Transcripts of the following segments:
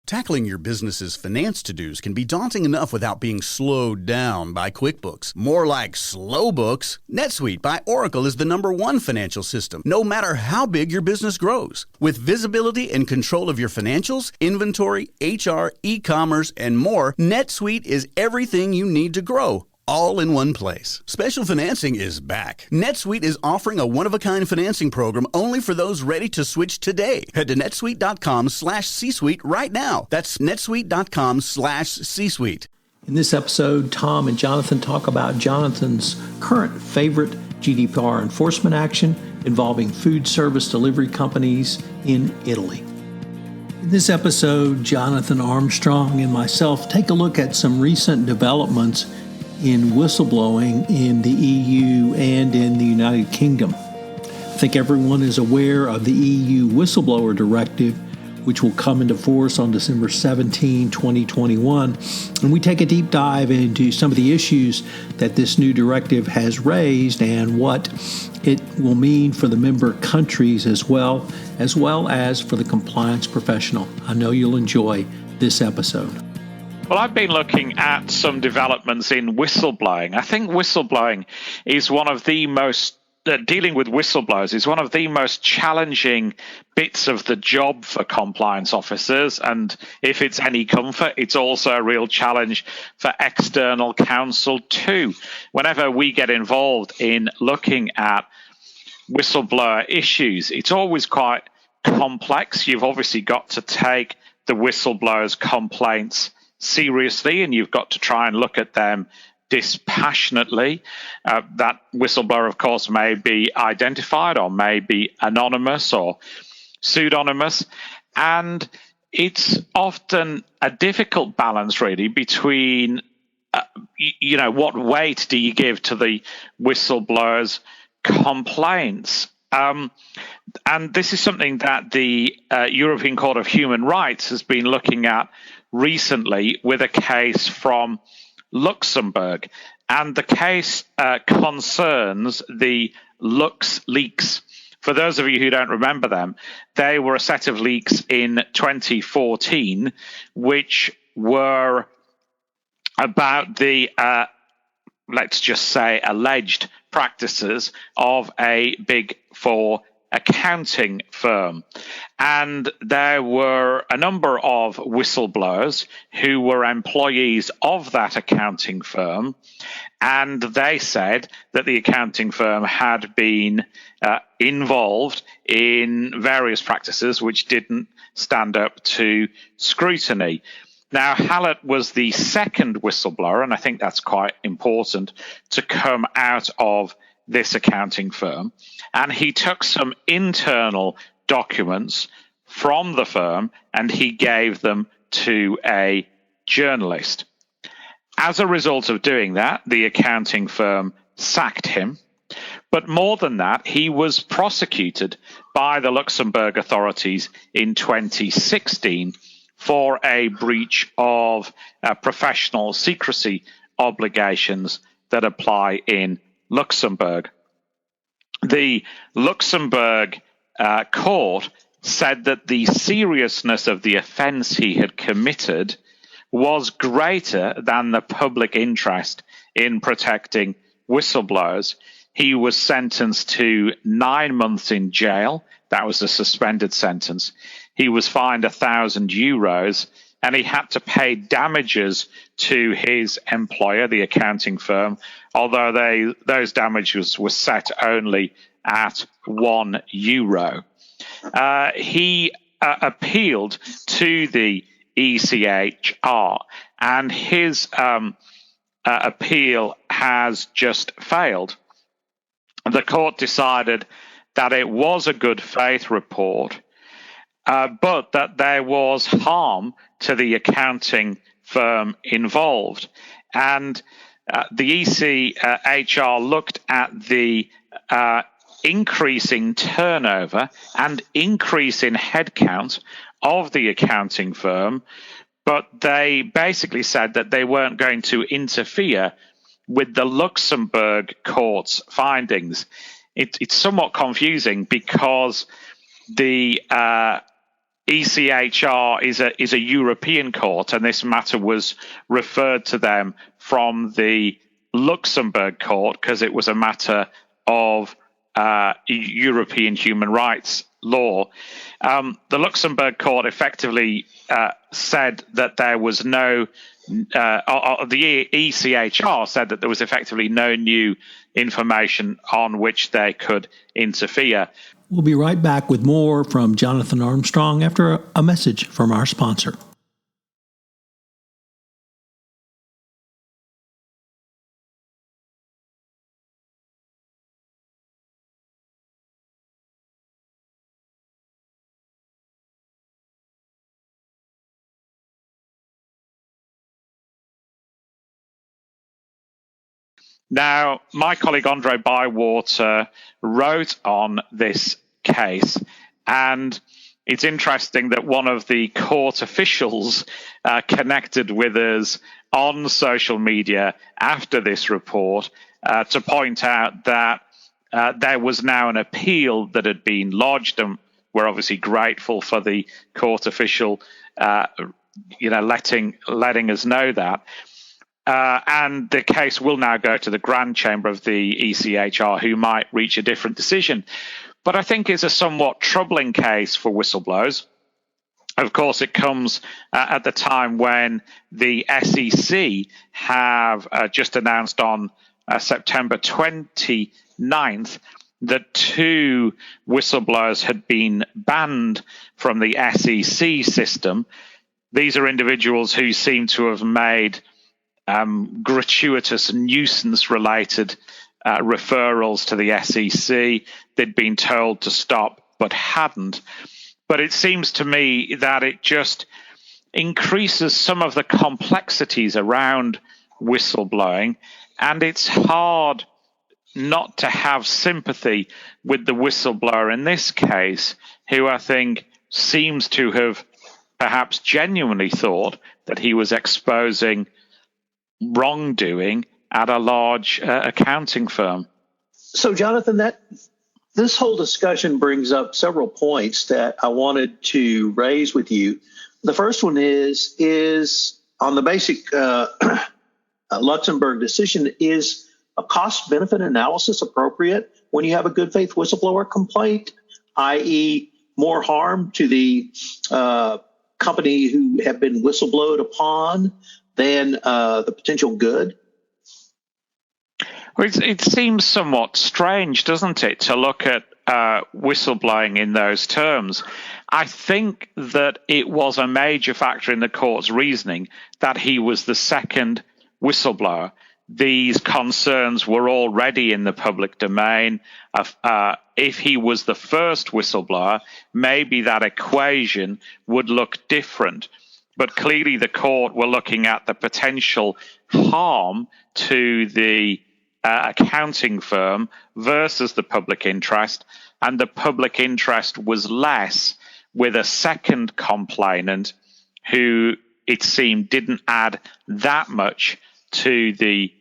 Tackling your business's finance to-dos can be daunting enough without being slowed down by QuickBooks. More like slow books. NetSuite by Oracle is the #1 financial system, no matter how big your business grows. With visibility and control of your financials, inventory, HR, e-commerce, and more, NetSuite is everything you need to grow, all in one place. Special financing is back. NetSuite is offering a one-of-a-kind financing program only for those ready to switch today. Head to netsuite.com/C-Suite right now. That's netsuite.com/C-Suite. In this episode, Tom and Jonathan talk about Jonathan's current favorite GDPR enforcement action involving food service delivery companies in Italy. In this episode, Jonathan Armstrong and myself take a look at some recent developments in whistleblowing in the EU and in the United Kingdom. I think everyone is aware of the EU Whistleblower Directive, which will come into force on December 17, 2021. And we take a deep dive into some of the issues that this new directive has raised and what it will mean for the member countries as well as for the compliance professional. I know you'll enjoy this episode. Well, I've been looking at some developments in whistleblowing. I think whistleblowing is one of the most, dealing with whistleblowers is one of the most challenging bits of the job for compliance officers. And if it's any comfort, it's also a real challenge for external counsel too. Whenever we get involved in looking at whistleblower issues, it's always quite complex. You've obviously got to take the whistleblower's complaints seriously, and you've got to try and look at them dispassionately. That whistleblower, of course, may be identified or may be anonymous or pseudonymous, and it's often a difficult balance, really, between what weight do you give to the whistleblower's complaints. And this is something that the European Court of Human Rights has been looking at recently with a case from Luxembourg. And the case concerns the Lux leaks. For those of you who don't remember them, they were a set of leaks in 2014, which were about the, let's just say, alleged practices of a Big Four accounting firm. And there were a number of whistleblowers who were employees of that accounting firm, and they said that the accounting firm had been involved in various practices which didn't stand up to scrutiny. Now, Hallett was the second whistleblower, and I think that's quite important, to come out of this accounting firm. And he took some internal documents from the firm and he gave them to a journalist. As a result of doing that, the accounting firm sacked him. But more than that, he was prosecuted by the Luxembourg authorities in 2016 for a breach of professional secrecy obligations that apply in Luxembourg. The Luxembourg court said that the seriousness of the offence he had committed was greater than the public interest in protecting whistleblowers. He was sentenced to 9 months in jail. That was a suspended sentence. He was fined €1,000, and he had to pay damages to his employer, the accounting firm, although those damages were set only at €1. He appealed to the ECHR, and his appeal has just failed. The court decided that it was a good faith report, but that there was harm to the accounting firm involved. And the ECHR looked at the increasing turnover and increase in headcount of the accounting firm, but they basically said that they weren't going to interfere with the Luxembourg court's findings. It's somewhat confusing because the ECHR is a European court, and this matter was referred to them from the Luxembourg court because it was a matter of European human rights law. The Luxembourg court effectively said that there was no, the ECHR said that there was effectively no new information on which they could interfere. We'll be right back with more from Jonathan Armstrong after a message from our sponsor. Now, my colleague Andre Bywater wrote on this case, and it's interesting that one of the court officials connected with us on social media after this report to point out that there was now an appeal that had been lodged, and we're obviously grateful for the court official, letting us know that. And the case will now go to the Grand Chamber of the ECHR, who might reach a different decision. But I think it's a somewhat troubling case for whistleblowers. Of course, it comes at the time when the SEC have just announced on September 29th that 2 whistleblowers had been banned from the SEC system. These are individuals who seem to have made gratuitous nuisance-related referrals to the SEC. They'd been told to stop, but hadn't. But it seems to me that it just increases some of the complexities around whistleblowing, and it's hard not to have sympathy with the whistleblower in this case, who I think seems to have perhaps genuinely thought that he was exposing wrongdoing at a large accounting firm. So, Jonathan, this whole discussion brings up several points that I wanted to raise with you. The first one is on the basic Luxembourg decision, is a cost-benefit analysis appropriate when you have a good faith whistleblower complaint, i.e. more harm to the company who have been whistleblowed upon than the potential good? Well, it seems somewhat strange, doesn't it, to look at whistleblowing in those terms. I think that it was a major factor in the court's reasoning that he was the second whistleblower. These concerns were already in the public domain. If he was the first whistleblower, maybe that equation would look different. But clearly the court were looking at the potential harm to the accounting firm versus the public interest, and the public interest was less with a second complainant who, it seemed, didn't add that much to the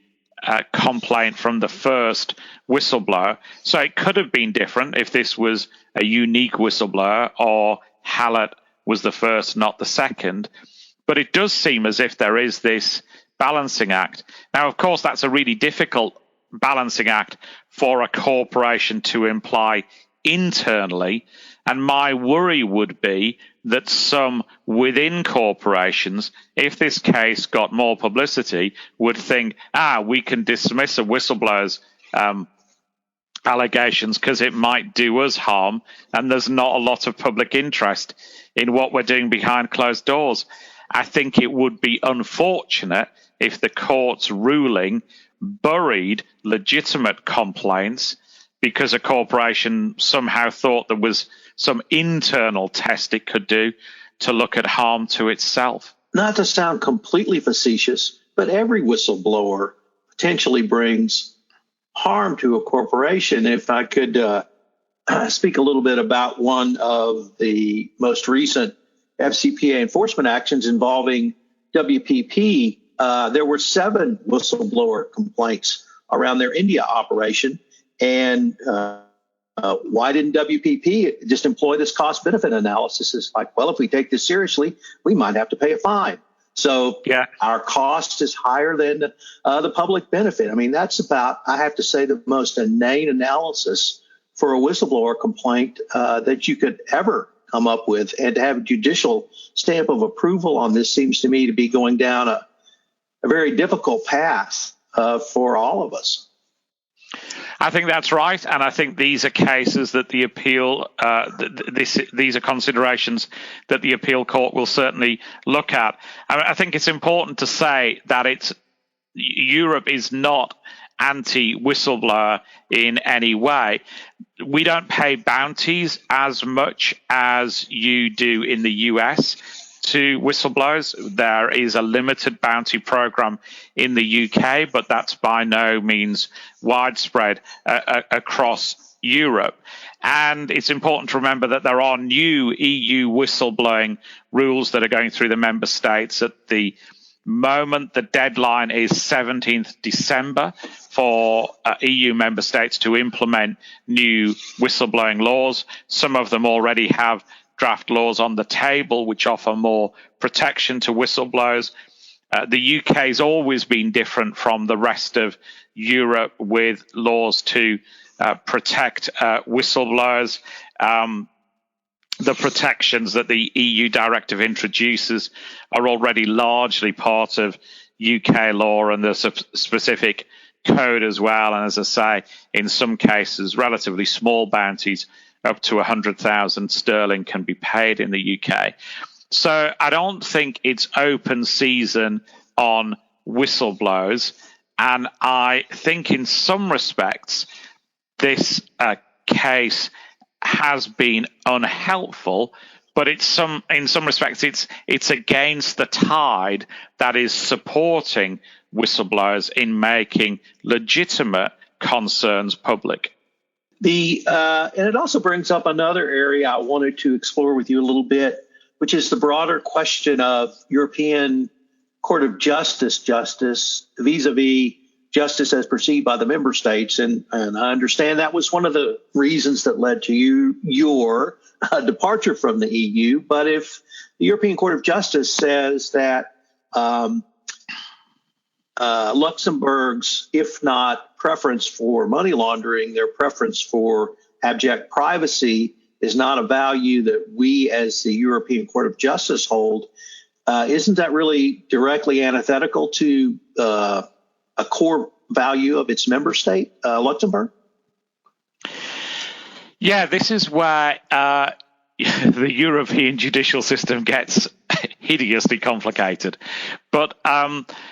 complaint from the first whistleblower. So it could have been different if this was a unique whistleblower or Hallett was the first, not the second. But it does seem as if there is this balancing act. Now, of course, that's a really difficult balancing act for a corporation to imply internally. And my worry would be that some within corporations, if this case got more publicity, would think, we can dismiss a whistleblower's allegations because it might do us harm, and there's not a lot of public interest in what we're doing behind closed doors. I think it would be unfortunate if the court's ruling buried legitimate complaints because a corporation somehow thought there was some internal test it could do to look at harm to itself. Not to sound completely facetious, but every whistleblower potentially brings harm to a corporation. If I could speak a little bit about one of the most recent FCPA enforcement actions involving WPP, there were 7 whistleblower complaints around their India operation, and Why didn't WPP just employ this cost-benefit analysis? It's like, well, if we take this seriously, we might have to pay a fine. So our cost is higher than the public benefit. I mean, that's about, I have to say, the most inane analysis for a whistleblower complaint that you could ever come up with. And to have a judicial stamp of approval on this seems to me to be going down a very difficult path for all of us. I think that's right, and I think these are cases that the appeal, these are considerations that the appeal court will certainly look at. I think it's important to say that Europe is not anti-whistleblower in any way. We don't pay bounties as much as you do in the US to whistleblowers. There is a limited bounty program in the UK, but that's by no means widespread across Europe. And it's important to remember that there are new EU whistleblowing rules that are going through the member states at the moment. The deadline is 17th December for EU member states to implement new whistleblowing laws. Some of them already have draft laws on the table which offer more protection to whistleblowers. The UK has always been different from the rest of Europe with laws to protect whistleblowers. The protections that the EU directive introduces are already largely part of UK law and the specific code as well. And as I say, in some cases, relatively small bounties up to 100,000 sterling can be paid in the UK. So I don't think it's open season on whistleblowers. And I think in some respects, this case has been unhelpful, but in some respects, it's against the tide that is supporting whistleblowers in making legitimate concerns public. And it also brings up another area I wanted to explore with you a little bit, which is the broader question of European Court of Justice vis-a-vis justice as perceived by the member states. And I understand that was one of the reasons that led to your departure from the EU. But if the European Court of Justice says that Luxembourg's, if not preference for money laundering, their preference for abject privacy is not a value that we as the European Court of Justice hold, isn't that really directly antithetical to a core value of its member state, Luxembourg? Yeah, this is where the European judicial system gets hideously complicated. But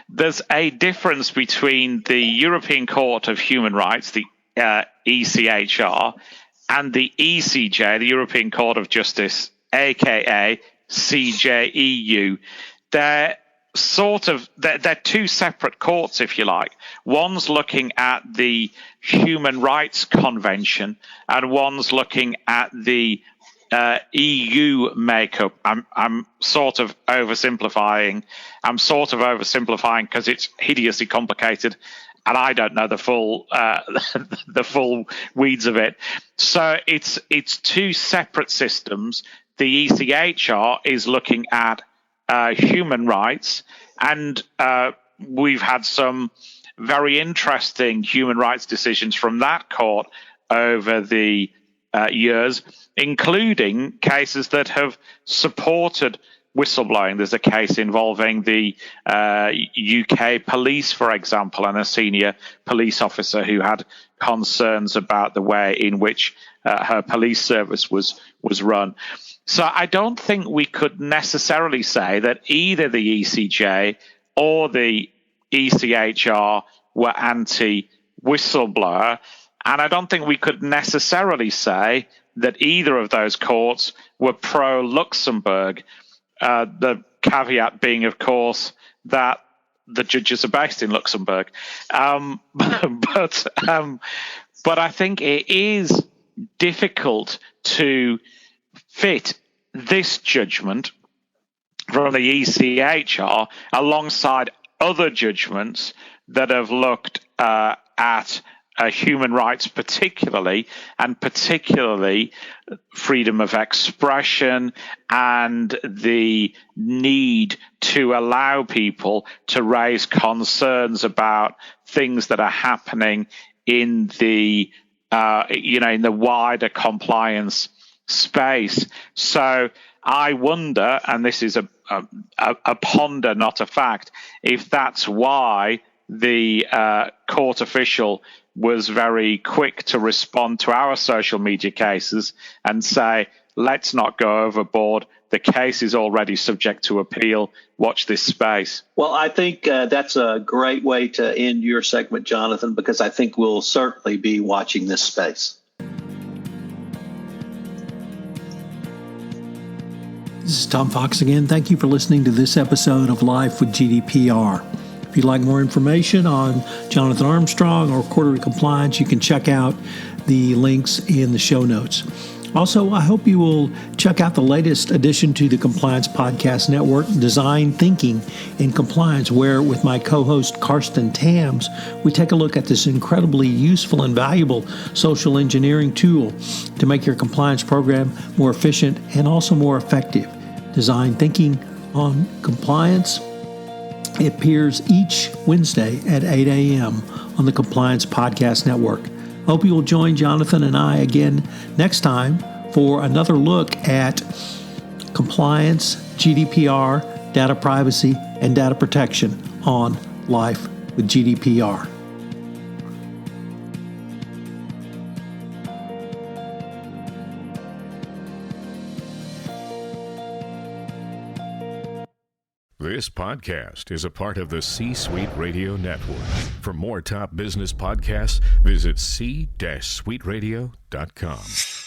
there's a difference between the European Court of Human Rights, the ECHR, and the ECJ, the European Court of Justice, aka CJEU. They're two separate courts, if you like. One's looking at the Human Rights Convention, and one's looking at the EU makeup. I'm sort of oversimplifying. Because it's hideously complicated, and I don't know the full the full weeds of it. So it's two separate systems. The ECHR is looking at human rights, and we've had some very interesting human rights decisions from that court over the years, including cases that have supported whistleblowing. There's a case involving the UK police, for example, and a senior police officer who had concerns about the way in which her police service was run. So I don't think we could necessarily say that either the ECJ or the ECHR were anti-whistleblower, and I don't think we could necessarily say that either of those courts were pro-Luxembourg, the caveat being, of course, that the judges are based in Luxembourg. But I think it is difficult to fit this judgment from the ECHR alongside other judgments that have looked at human rights particularly freedom of expression and the need to allow people to raise concerns about things that are happening in the in the wider compliance space. So I wonder, and this is a ponder, not a fact, if that's why the court official was very quick to respond to our social media cases and say, let's not go overboard. The case is already subject to appeal. Watch this space. Well, I think that's a great way to end your segment, Jonathan, because I think we'll certainly be watching this space. This is Tom Fox again. Thank you for listening to this episode of Life with GDPR. If you'd like more information on Jonathan Armstrong or quarterly compliance, you can check out the links in the show notes. Also, I hope you will check out the latest addition to the Compliance Podcast Network, Design Thinking in Compliance, where with my co-host Karsten Tams, we take a look at this incredibly useful and valuable social engineering tool to make your compliance program more efficient and also more effective. Design Thinking on Compliance. It appears each Wednesday at 8 a.m. on the Compliance Podcast Network. Hope you will join Jonathan and I again next time for another look at compliance, GDPR, data privacy, and data protection on Life with GDPR. This podcast is a part of the C-Suite Radio Network. For more top business podcasts, visit c-suiteradio.com.